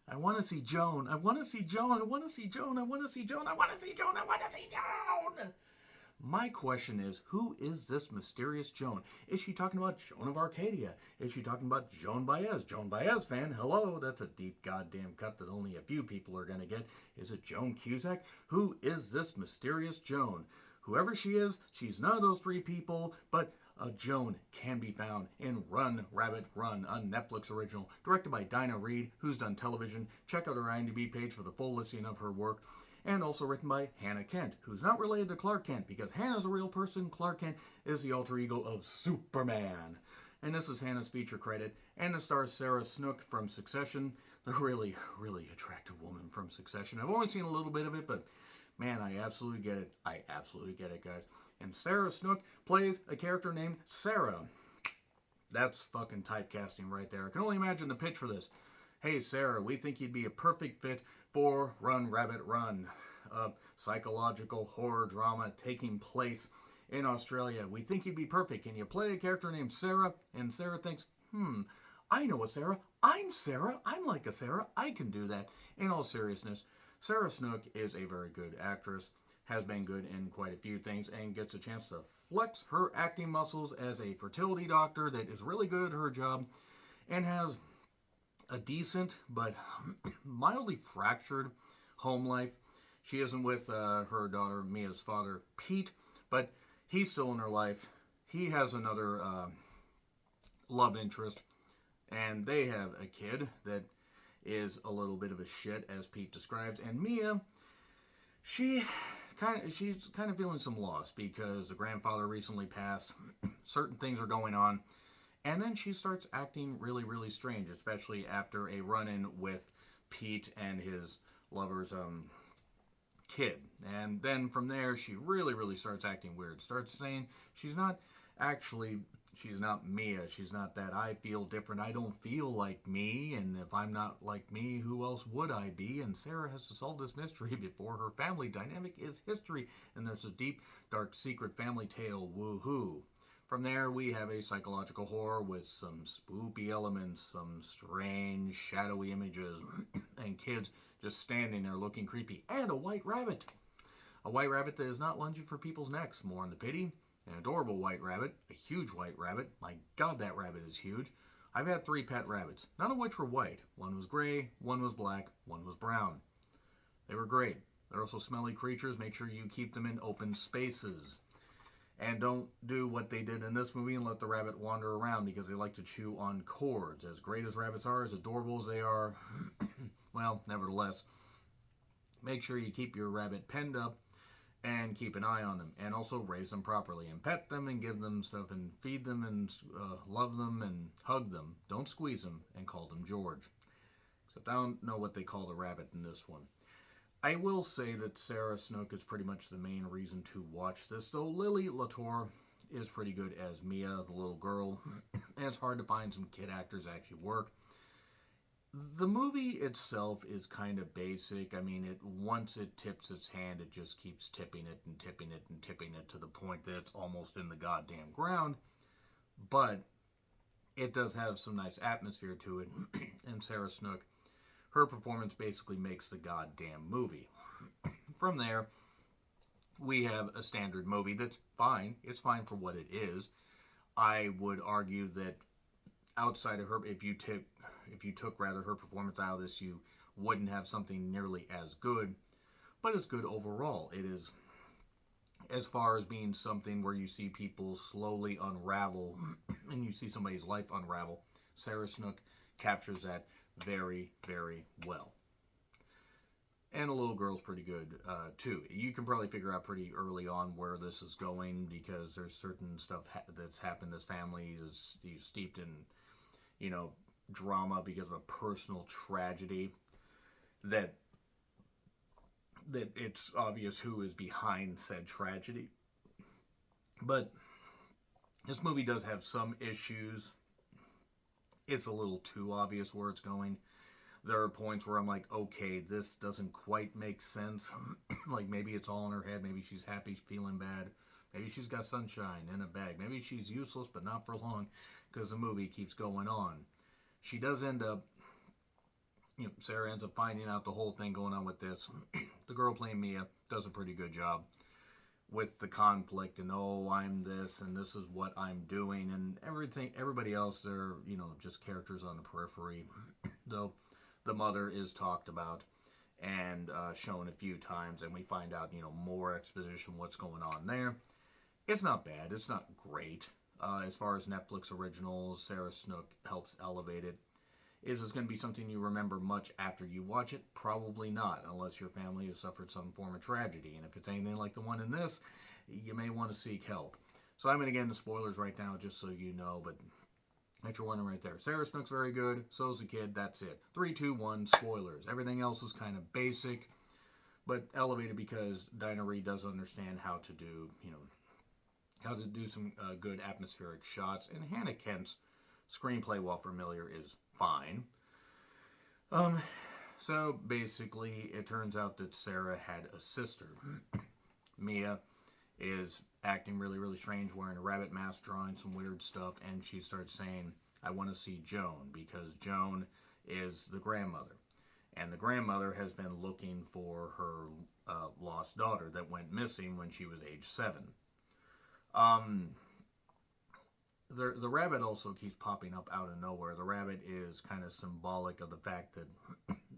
I want to see Joan. I want to see Joan. I want to see Joan. I want to see Joan. I want to see Joan. I want to see Joan. My question is, who is this mysterious Joan? Is she talking about Joan of Arcadia? Is she talking about Joan Baez? Joan Baez fan, hello. That's a deep goddamn cut that only a few people are going to get. Is it Joan Cusack? Who is this mysterious Joan? Whoever she is, she's none of those three people, but a Joan can be found in Run, Rabbit, Run, a Netflix original, directed by Dinah Reed, who's done television. Check out her IMDb page for the full listing of her work. And also written by Hannah Kent, who's not related to Clark Kent, because Hannah's a real person, Clark Kent is the alter ego of Superman. And this is Hannah's feature credit, and it stars Sarah Snook from Succession, the really, really attractive woman from Succession. I've only seen a little bit of it, but man, I absolutely get it. I absolutely get it, guys. And Sarah Snook plays a character named Sarah. That's fucking typecasting right there. I can only imagine the pitch for this. Hey, Sarah, we think you'd be a perfect fit for Run, Rabbit, Run, a psychological horror drama taking place in Australia. We think you'd be perfect. Can you play a character named Sarah? And Sarah thinks, I know a Sarah. I'm Sarah. I'm like a Sarah. I can do that. In all seriousness, Sarah Snook is a very good actress, has been good in quite a few things, and gets a chance to flex her acting muscles as a fertility doctor that is really good at her job and has a decent but mildly fractured home life. She isn't with her daughter Mia's father, Pete, but he's still in her life. He has another love interest, and they have a kid that is a little bit of a shit, as Pete describes. And Mia, she's kind of feeling some loss because the grandfather recently passed. Certain things are going on. And then she starts acting really, really strange, especially after a run-in with Pete and his lover's kid. And then from there, she really, really starts acting weird. Starts saying she's not Mia. She's not that. I feel different. I don't feel like me. And if I'm not like me, who else would I be? And Sarah has to solve this mystery before her family dynamic is history. And there's a deep, dark, secret family tale. Woohoo. From there, we have a psychological horror with some spoopy elements, some strange, shadowy images, and kids just standing there looking creepy. And a white rabbit. A white rabbit that is not lunging for people's necks. More on the pity. An adorable white rabbit. A huge white rabbit. My God, that rabbit is huge. I've had 3 pet rabbits, none of which were white. One was gray, one was black, one was brown. They were great. They're also smelly creatures. Make sure you keep them in open spaces. And don't do what they did in this movie and let the rabbit wander around, because they like to chew on cords. As great as rabbits are, as adorable as they are, well, nevertheless, make sure you keep your rabbit penned up and keep an eye on them. And also raise them properly and pet them and give them stuff and feed them and love them and hug them. Don't squeeze them and call them George. Except I don't know what they call the rabbit in this one. I will say that Sarah Snook is pretty much the main reason to watch this, though Lily Latour is pretty good as Mia, the little girl, and it's hard to find some kid actors that actually work. The movie itself is kind of basic. I mean, once it tips its hand, it just keeps tipping it and tipping it and tipping it to the point that it's almost in the goddamn ground. But it does have some nice atmosphere to it, and Sarah Snook, her performance basically makes the goddamn movie. From there, we have a standard movie that's fine. It's fine for what it is. I would argue that outside of her, if you took rather her performance out of this, you wouldn't have something nearly as good. But it's good overall. It is, as far as being something where you see people slowly unravel and you see somebody's life unravel, Sarah Snook captures that very, very well. And the little girl's pretty good, too. You can probably figure out pretty early on where this is going, because there's certain stuff that's happened. This family is steeped in, drama because of a personal tragedy that it's obvious who is behind said tragedy. But this movie does have some issues. It's a little too obvious where it's going. There are points where I'm like, okay, this doesn't quite make sense. Like, maybe it's all in her head. Maybe she's happy, feeling bad. Maybe she's got sunshine in a bag. Maybe she's useless, but not for long, because the movie keeps going on. She does end up Sarah ends up finding out the whole thing going on with this. The girl playing Mia does a pretty good job with the conflict and, oh, I'm this and this is what I'm doing and everything. Everybody else, they're, just characters on the periphery. Though the mother is talked about and shown a few times, and we find out, more exposition what's going on there. It's not bad. It's not great. As far as Netflix originals, Sarah Snook helps elevate it. Is this going to be something you remember much after you watch it? Probably not, unless your family has suffered some form of tragedy. And if it's anything like the one in this, you may want to seek help. So I'm going to get into spoilers right now, just so you know, but that's your one right there. Sarah Snook's very good, so's the kid, that's it. 3, 2, 1, spoilers. Everything else is kind of basic, but elevated because Dinah Reed does understand how to do, how to do some good atmospheric shots. And Hannah Kent's screenplay, while familiar, is fine. So basically, it turns out that Sarah had a sister. Mia is acting really, really strange, wearing a rabbit mask, drawing some weird stuff, and she starts saying, I want to see Joan, because Joan is the grandmother. And the grandmother has been looking for her lost daughter that went missing when she was age 7. The rabbit also keeps popping up out of nowhere. The rabbit is kind of symbolic of the fact that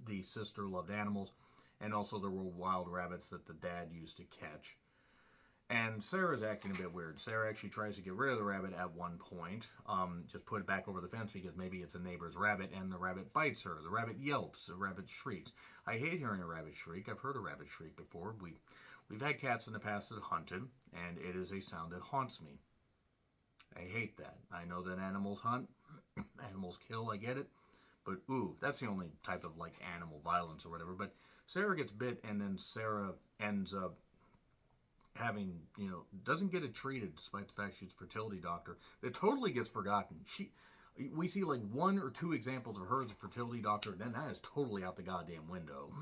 the sister loved animals, and also there were wild rabbits that the dad used to catch. And Sarah's acting a bit weird. Sarah actually tries to get rid of the rabbit at one point, just put it back over the fence because maybe it's a neighbor's rabbit, and the rabbit bites her. The rabbit yelps. The rabbit shrieks. I hate hearing a rabbit shriek. I've heard a rabbit shriek before. We've had cats in the past that hunted, and it is a sound that haunts me. I hate that. I know that animals hunt, animals kill, I get it. But, ooh, that's the only type of, animal violence or whatever. But Sarah gets bit, and then Sarah ends up having, doesn't get it treated despite the fact she's a fertility doctor. It totally gets forgotten. We see, 1 or 2 examples of her as a fertility doctor, and then that is totally out the goddamn window.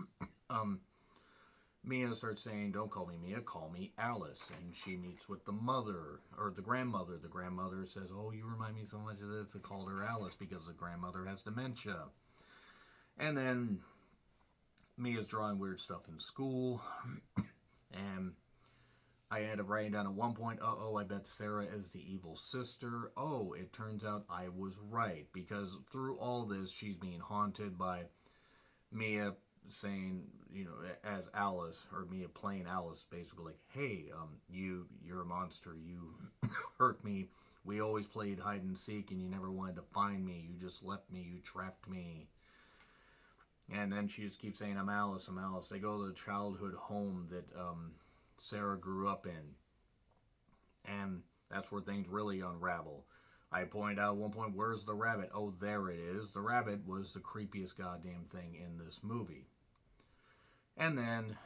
Mia starts saying, don't call me Mia, call me Alice. And she meets with the mother, or the grandmother. The grandmother says, oh, you remind me so much of this. I called her Alice because the grandmother has dementia. And then Mia's drawing weird stuff in school. And I ended up writing down at one point, I bet Sarah is the evil sister. Oh, it turns out I was right. Because through all this, she's being haunted by Mia saying, as Alice, or Mia playing Alice, basically hey, you're a monster, you hurt me, we always played hide and seek and you never wanted to find me, you just left me, you trapped me. And then she just keeps saying, I'm Alice. They go to the childhood home that Sarah grew up in, and that's where things really unravel. I pointed out at one point, where's the rabbit? Oh, there it is. The rabbit was the creepiest goddamn thing in this movie. And then,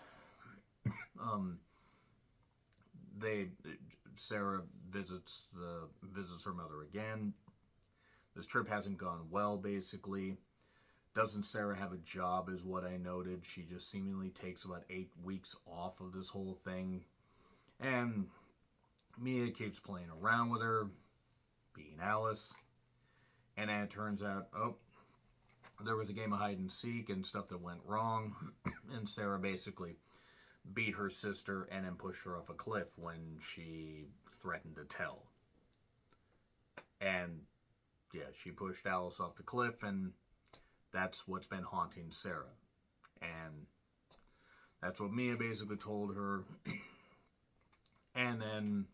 Sarah visits her mother again. This trip hasn't gone well, basically. Doesn't Sarah have a job, is what I noted. She just seemingly takes about 8 weeks off of this whole thing. And Mia keeps playing around with her, being Alice. And then it turns out, there was a game of hide and seek and stuff that went wrong. And Sarah basically beat her sister and then pushed her off a cliff when she threatened to tell. And, yeah, she pushed Alice off the cliff, and that's what's been haunting Sarah. And that's what Mia basically told her. And then,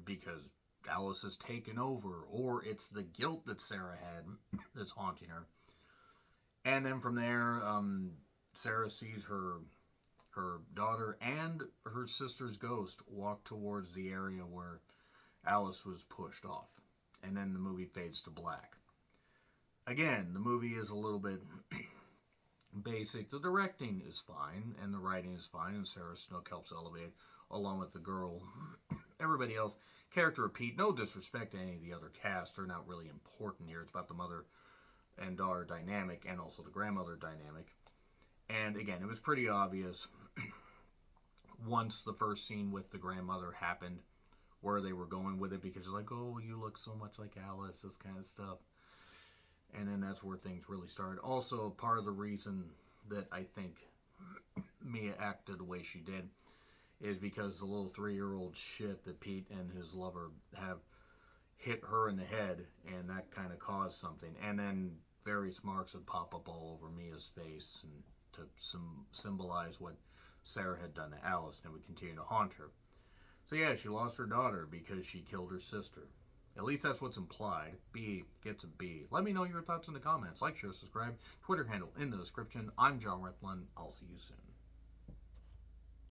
because Alice has taken over, or it's the guilt that Sarah had that's haunting her. And then from there, Sarah sees her daughter and her sister's ghost walk towards the area where Alice was pushed off. And then the movie fades to black. Again, the movie is a little bit basic. The directing is fine, and the writing is fine, and Sarah Snook helps elevate, along with the girl. Everybody else, character repeat. No disrespect to any of the other cast. They're not really important here. It's about the mother and daughter dynamic, and also the grandmother dynamic. And again, it was pretty obvious once the first scene with the grandmother happened where they were going with it, because you're like, oh, you look so much like Alice, this kind of stuff. And then that's where things really started. Also, part of the reason that I think Mia acted the way she did is because the little 3-year-old shit that Pete and his lover have hit her in the head, and that kind of caused something. And then various marks would pop up all over Mia's face, and to symbolize what Sarah had done to Alice, and it would continue to haunt her. So yeah, she lost her daughter because she killed her sister. At least that's what's implied. B gets a B. Let me know your thoughts in the comments. Like, share, subscribe. Twitter handle in the description. I'm John Replin. I'll see you soon.